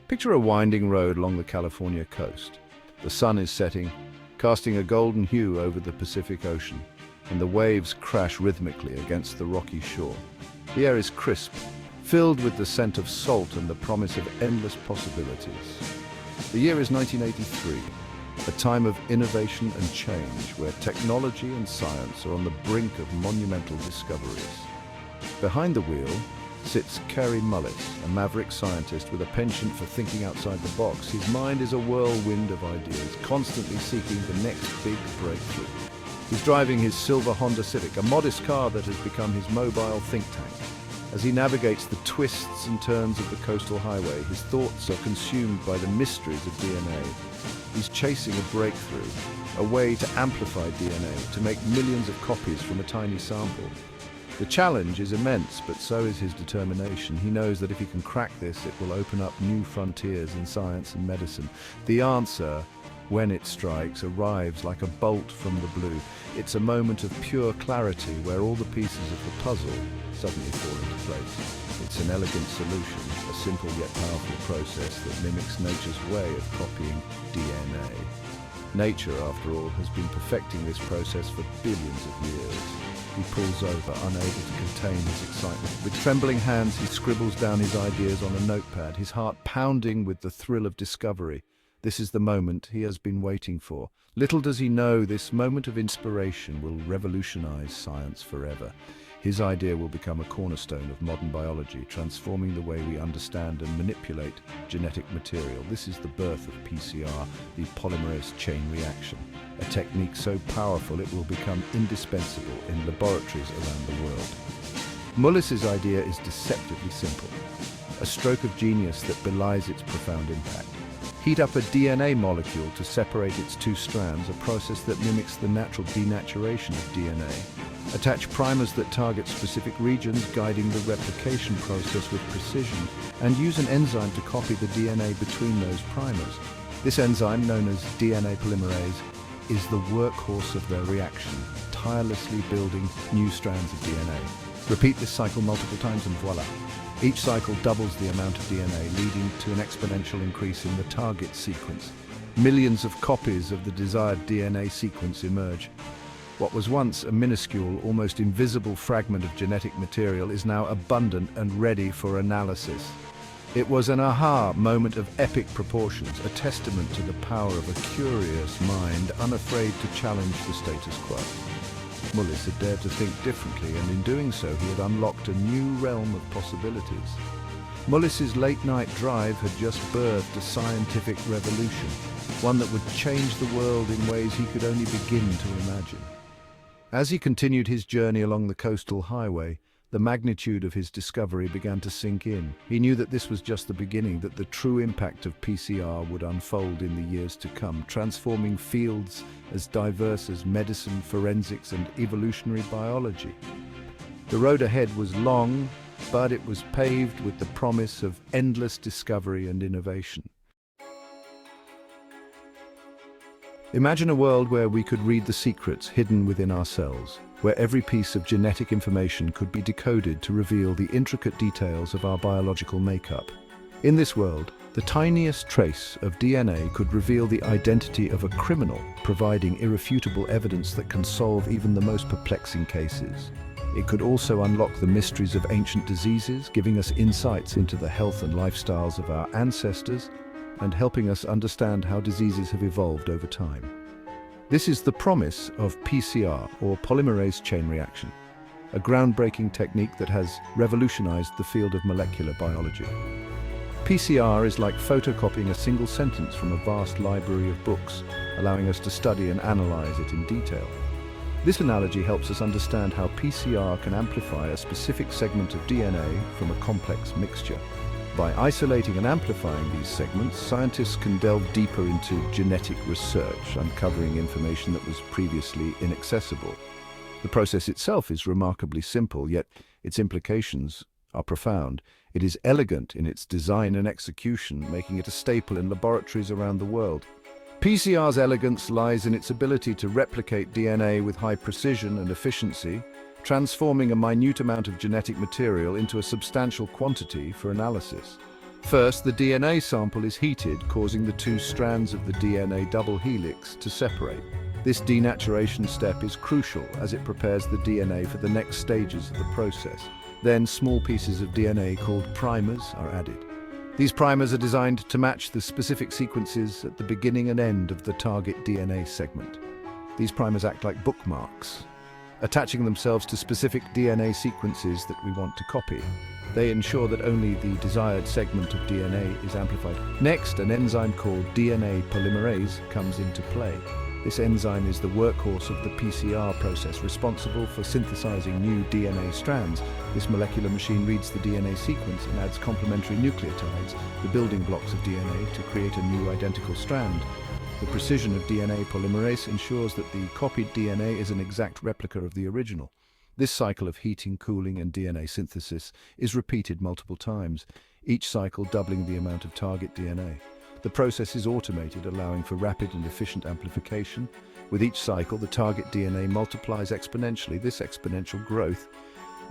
Picture a winding road along the California coast. The sun is setting, casting a golden hue over the Pacific Ocean, and the waves crash rhythmically against the rocky shore. The air is crisp, filled with the scent of salt and the promise of endless possibilities. The year is 1983, a time of innovation and change where technology and science are on the brink of monumental discoveries. Behind the wheel sits Kary Mullis, a maverick scientist with a penchant for thinking outside the box. His mind is a whirlwind of ideas, constantly seeking the next big breakthrough. He's driving his silver Honda Civic, a modest car that has become his mobile think tank. As he navigates the twists and turns of the coastal highway, his thoughts are consumed by the mysteries of DNA. He's chasing a breakthrough, a way to amplify DNA, to make millions of copies from a tiny sample. The challenge is immense, but so is his determination. He knows that if he can crack this, it will open up new frontiers in science and medicine. The answer, when it strikes, arrives like a bolt from the blue. It's a moment of pure clarity where all the pieces of the puzzle suddenly fall into place. It's an elegant solution, a simple yet powerful process that mimics nature's way of copying DNA. Nature, after all, has been perfecting this process for billions of years. He pulls over, unable to contain his excitement. With trembling hands, he scribbles down his ideas on a notepad, his heart pounding with the thrill of discovery. This is the moment he has been waiting for. Little does he know, this moment of inspiration will revolutionize science forever. His idea will become a cornerstone of modern biology, transforming the way we understand and manipulate genetic material. This is the birth of PCR, the Polymerase Chain reaction, a technique so powerful it will become indispensable in laboratories around the world. Mullis's idea is deceptively simple, a stroke of genius that belies its profound impact. Heat up a DNA molecule to separate its two strands, a process that mimics the natural denaturation of DNA. Attach primers that target specific regions, guiding the replication process with precision, and use an enzyme to copy the DNA between those primers. This enzyme, known as DNA polymerase, is the workhorse of their reaction, tirelessly building new strands of DNA. Repeat this cycle multiple times and voila! Each cycle doubles the amount of DNA, leading to an exponential increase in the target sequence. Millions of copies of the desired DNA sequence emerge. What was once a minuscule, almost invisible fragment of genetic material is now abundant and ready for analysis. It was an aha moment of epic proportions, a testament to the power of a curious mind unafraid to challenge the status quo. Mullis had dared to think differently, and in doing so he had unlocked a new realm of possibilities. Mullis's late-night drive had just birthed a scientific revolution, one that would change the world in ways he could only begin to imagine. As he continued his journey along the coastal highway, the magnitude of his discovery began to sink in. He knew that this was just the beginning, that the true impact of PCR would unfold in the years to come, transforming fields as diverse as medicine, forensics, and evolutionary biology. The road ahead was long, but it was paved with the promise of endless discovery and innovation. Imagine a world where we could read the secrets hidden within our cells, where every piece of genetic information could be decoded to reveal the intricate details of our biological makeup. In this world, the tiniest trace of DNA could reveal the identity of a criminal, providing irrefutable evidence that can solve even the most perplexing cases. It could also unlock the mysteries of ancient diseases, giving us insights into the health and lifestyles of our ancestors, and helping us understand how diseases have evolved over time. This is the promise of PCR, or Polymerase Chain reaction, a groundbreaking technique that has revolutionized the field of molecular biology. PCR is like photocopying a single sentence from a vast library of books, allowing us to study and analyze it in detail. This analogy helps us understand how PCR can amplify a specific segment of DNA from a complex mixture. By isolating and amplifying these segments, scientists can delve deeper into genetic research, uncovering information that was previously inaccessible. The process itself is remarkably simple, yet its implications are profound. It is elegant in its design and execution, making it a staple in laboratories around the world. PCR's elegance lies in its ability to replicate DNA with high precision and efficiency, transforming a minute amount of genetic material into a substantial quantity for analysis. First, the DNA sample is heated, causing the two strands of the DNA double helix to separate. This denaturation step is crucial as it prepares the DNA for the next stages of the process. Then, small pieces of DNA called primers are added. These primers are designed to match the specific sequences at the beginning and end of the target DNA segment. These primers act like bookmarks, attaching themselves to specific DNA sequences that we want to copy. They ensure that only the desired segment of DNA is amplified. Next, an enzyme called DNA polymerase comes into play. This enzyme is the workhorse of the PCR process, responsible for synthesizing new DNA strands. This molecular machine reads the DNA sequence and adds complementary nucleotides, the building blocks of DNA, to create a new identical strand. The precision of DNA polymerase ensures that the copied DNA is an exact replica of the original. This cycle of heating, cooling, and DNA synthesis is repeated multiple times, each cycle doubling the amount of target DNA. The process is automated, allowing for rapid and efficient amplification. With each cycle, the target DNA multiplies exponentially. This exponential growth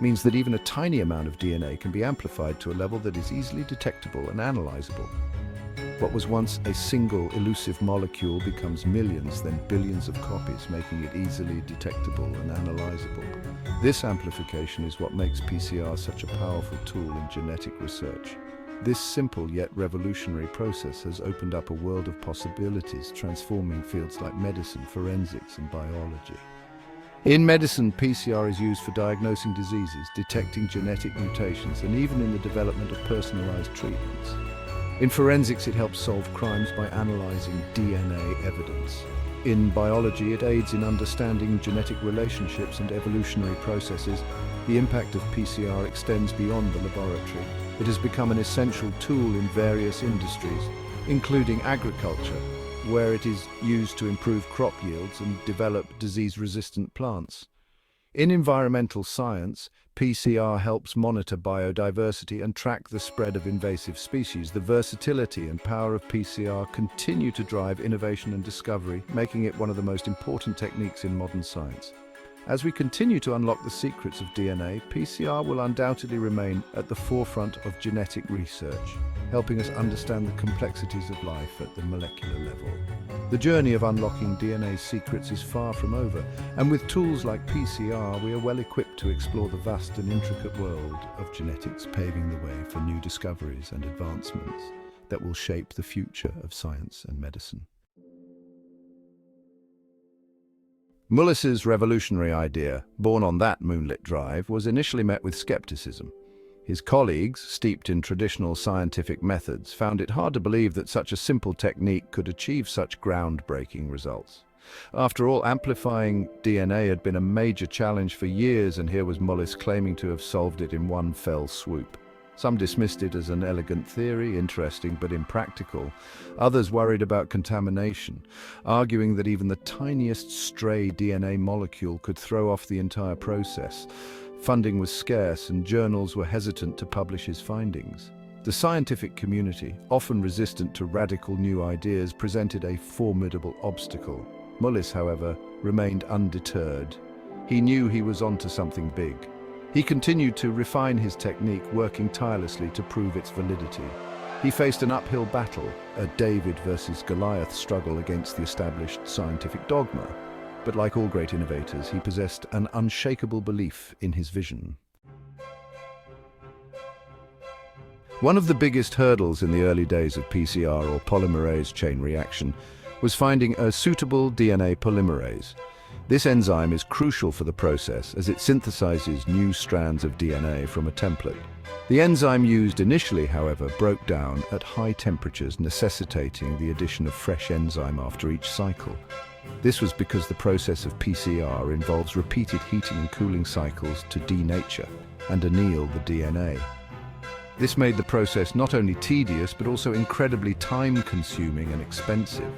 means that even a tiny amount of DNA can be amplified to a level that is easily detectable and analyzable. What was once a single elusive molecule becomes millions, then billions of copies, making it easily detectable and analyzable. This amplification is what makes PCR such a powerful tool in genetic research. This simple yet revolutionary process has opened up a world of possibilities, transforming fields like medicine, forensics, and biology. In medicine, PCR is used for diagnosing diseases, detecting genetic mutations, and even in the development of personalized treatments. In forensics, it helps solve crimes by analyzing DNA evidence. In biology, it aids in understanding genetic relationships and evolutionary processes. The impact of PCR extends beyond the laboratory. It has become an essential tool in various industries, including agriculture, where it is used to improve crop yields and develop disease-resistant plants. In environmental science, PCR helps monitor biodiversity and track the spread of invasive species. The versatility and power of PCR continue to drive innovation and discovery, making it one of the most important techniques in modern science. As we continue to unlock the secrets of DNA, PCR will undoubtedly remain at the forefront of genetic research, helping us understand the complexities of life at the molecular level. The journey of unlocking DNA's secrets is far from over, and with tools like PCR, we are well equipped to explore the vast and intricate world of genetics, paving the way for new discoveries and advancements that will shape the future of science and medicine. Mullis's revolutionary idea, born on that moonlit drive, was initially met with skepticism. His colleagues, steeped in traditional scientific methods, found it hard to believe that such a simple technique could achieve such groundbreaking results. After all, amplifying DNA had been a major challenge for years, and here was Mullis claiming to have solved it in one fell swoop. Some dismissed it as an elegant theory, interesting but impractical. Others worried about contamination, arguing that even the tiniest stray DNA molecule could throw off the entire process. Funding was scarce and journals were hesitant to publish his findings. The scientific community, often resistant to radical new ideas, presented a formidable obstacle. Mullis, however, remained undeterred. He knew he was onto something big. He continued to refine his technique, working tirelessly to prove its validity. He faced an uphill battle, a David versus Goliath struggle against the established scientific dogma. But like all great innovators, he possessed an unshakable belief in his vision. One of the biggest hurdles in the early days of PCR, or polymerase chain reaction, was finding a suitable DNA polymerase. This enzyme is crucial for the process as it synthesizes new strands of DNA from a template. The enzyme used initially, however, broke down at high temperatures, necessitating the addition of fresh enzyme after each cycle. This was because the process of PCR involves repeated heating and cooling cycles to denature and anneal the DNA. This made the process not only tedious but also incredibly time-consuming and expensive.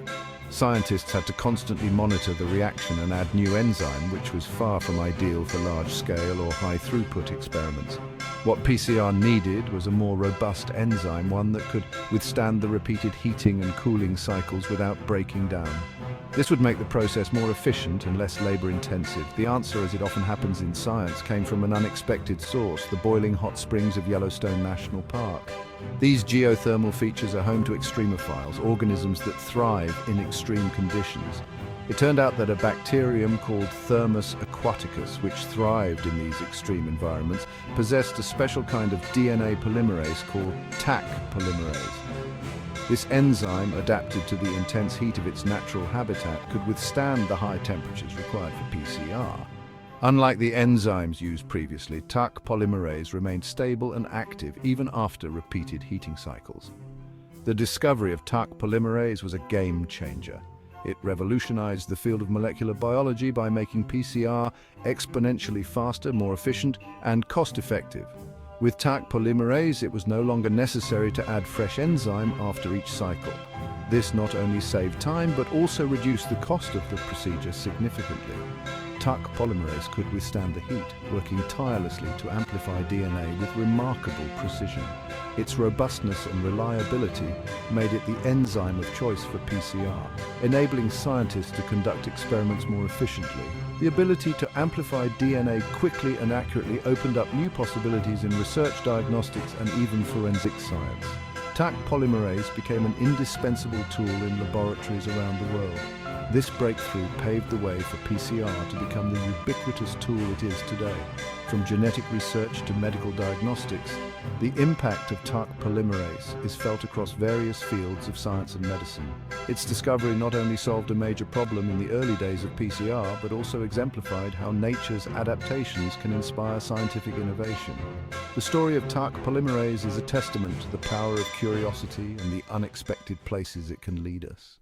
Scientists had to constantly monitor the reaction and add new enzyme, which was far from ideal for large-scale or high-throughput experiments. What PCR needed was a more robust enzyme, one that could withstand the repeated heating and cooling cycles without breaking down. This would make the process more efficient and less labor-intensive. The answer, as it often happens in science, came from an unexpected source, the boiling hot springs of Yellowstone National Park. These geothermal features are home to extremophiles, organisms that thrive in extreme conditions. It turned out that a bacterium called Thermus aquaticus, which thrived in these extreme environments, possessed a special kind of DNA polymerase called Taq polymerase. This enzyme, adapted to the intense heat of its natural habitat, could withstand the high temperatures required for PCR. Unlike the enzymes used previously, Taq polymerase remained stable and active even after repeated heating cycles. The discovery of Taq polymerase was a game changer. It revolutionized the field of molecular biology by making PCR exponentially faster, more efficient, and cost-effective. With Taq polymerase, it was no longer necessary to add fresh enzyme after each cycle. This not only saved time, but also reduced the cost of the procedure significantly. Taq polymerase could withstand the heat, working tirelessly to amplify DNA with remarkable precision. Its robustness and reliability made it the enzyme of choice for PCR, enabling scientists to conduct experiments more efficiently. The ability to amplify DNA quickly and accurately opened up new possibilities in research, diagnostics, and even forensic science. Taq polymerase became an indispensable tool in laboratories around the world. This breakthrough paved the way for PCR to become the ubiquitous tool it is today. From genetic research to medical diagnostics, the impact of Taq polymerase is felt across various fields of science and medicine. Its discovery not only solved a major problem in the early days of PCR, but also exemplified how nature's adaptations can inspire scientific innovation. The story of Taq polymerase is a testament to the power of curiosity and the unexpected places it can lead us.